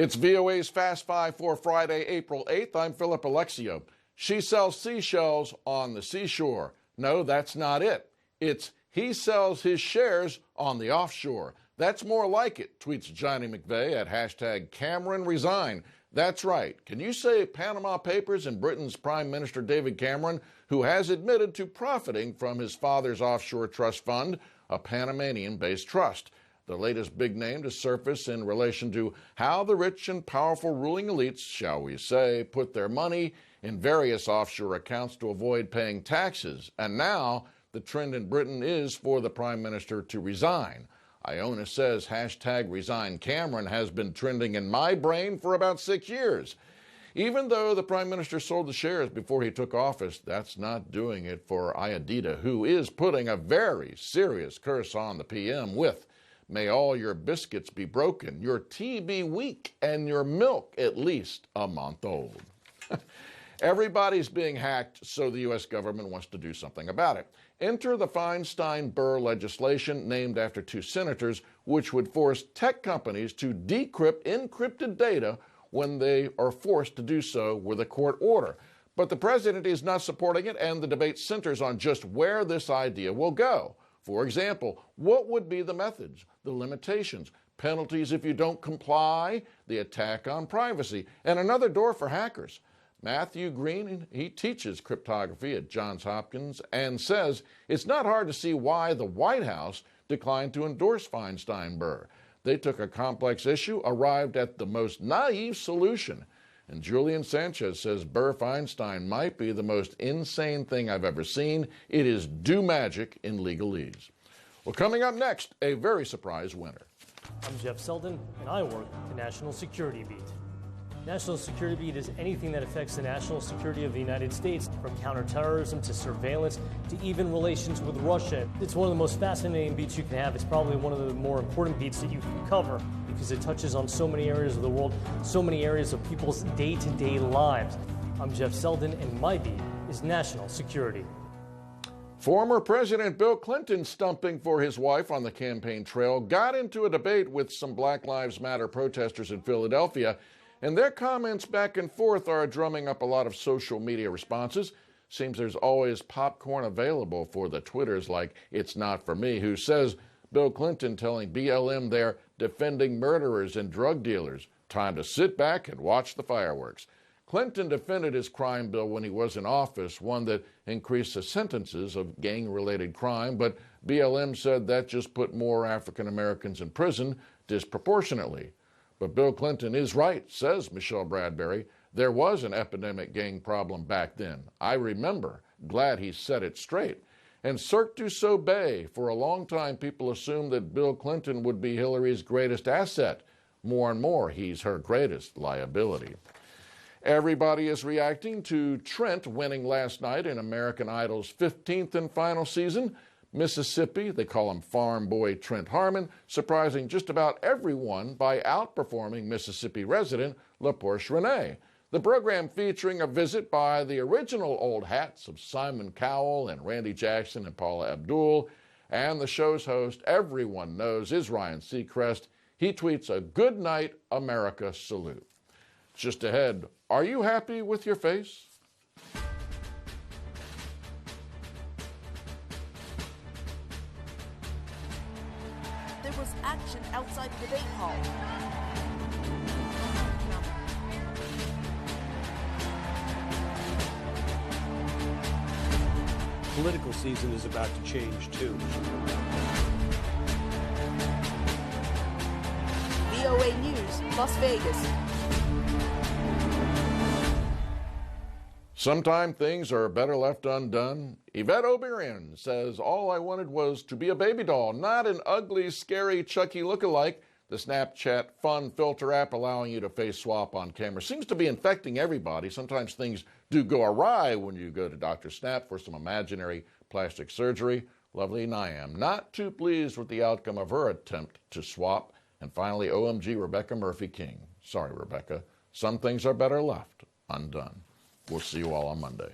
It's VOA's Fast Five for Friday, April 8th. I'm Philip Alexio. She sells seashells on the seashore. No, that's not it. It's he sells his shares on the offshore. That's more like it, tweets Johnny McVeigh at hashtag Cameron Resign. That's right. Can you say Panama Papers and Britain's Prime Minister David Cameron, who has admitted to profiting from his father's offshore trust fund, a Panamanian-based trust? The latest big name to surface in relation to how the rich and powerful ruling elites, shall we say, put their money in various offshore accounts to avoid paying taxes. And now the trend in Britain is for the Prime Minister to resign. Iona says hashtag Resign Cameron has been trending in my brain for about 6 years. Even though the Prime Minister sold the shares before he took office, that's not doing it for Ayadita, who is putting a very serious curse on the PM with, "May all your biscuits be broken, your tea be weak, and your milk at least a month old." Everybody's being hacked, so the U.S. government wants to do something about it. Enter the Feinstein-Burr legislation named after two senators, which would force tech companies to decrypt encrypted data when they are forced to do so with a court order. But the president is not supporting it, and the debate centers on just where this idea will go. For example, what would be the methods, the limitations, penalties if you don't comply, the attack on privacy, and another door for hackers? Matthew Green, he teaches cryptography at Johns Hopkins and says it's not hard to see why the White House declined to endorse Feinstein-Burr. They took a complex issue, arrived at the most naive solution. And Julian Sanchez says Burr-Feinstein might be the most insane thing I've ever seen. It is do magic in legalese. Well, coming up next, a very surprise winner. I'm Jeff Selden, and I work the National Security Beat. National Security Beat is anything that affects the national security of the United States, from counterterrorism to surveillance to even relations with Russia. It's one of the most fascinating beats you can have. It's probably one of the more important beats that you can cover because it touches on so many areas of the world, so many areas of people's day-to-day lives. I'm Jeff Selden, and my beat is national security. Former President Bill Clinton, stumping for his wife on the campaign trail, got into a debate with some Black Lives Matter protesters in Philadelphia, and their comments back and forth are drumming up a lot of social media responses. Seems there's always popcorn available for the Twitters like It's Not For Me, who says Bill Clinton telling BLM they're defending murderers and drug dealers. Time to sit back and watch the fireworks. Clinton defended his crime bill when he was in office, one that increased the sentences of gang-related crime, but BLM said that just put more African Americans in prison disproportionately. But Bill Clinton is right, says Michelle Bradbury. There was an epidemic gang problem back then. I remember. Glad he set it straight. And Cirque du Soleil, for a long time, people assumed that Bill Clinton would be Hillary's greatest asset. More and more, he's her greatest liability. Everybody is reacting to Trent winning last night in American Idol's 15th and final season. Mississippi, they call him Farm Boy Trent Harmon, surprising just about everyone by outperforming Mississippi resident LaPorche Renee. The program featuring a visit by the original old hats of Simon Cowell and Randy Jackson and Paula Abdul, and the show's host everyone knows is Ryan Seacrest. He tweets a "Good night, America" salute. Just ahead, are you happy with your face? There was action outside the debate hall. Political season is about to change, too. VOA News, Las Vegas. Sometimes things are better left undone. Yvette O'Brien says, all I wanted was to be a baby doll, not an ugly, scary Chucky lookalike. The Snapchat fun filter app allowing you to face swap on camera seems to be infecting everybody. Sometimes things do go awry when you go to Dr. Snap for some imaginary plastic surgery. Lovely Niam, not too pleased with the outcome of her attempt to swap. And finally, OMG Rebecca Murphy King. Sorry, Rebecca. Some things are better left undone. We'll see you all on Monday.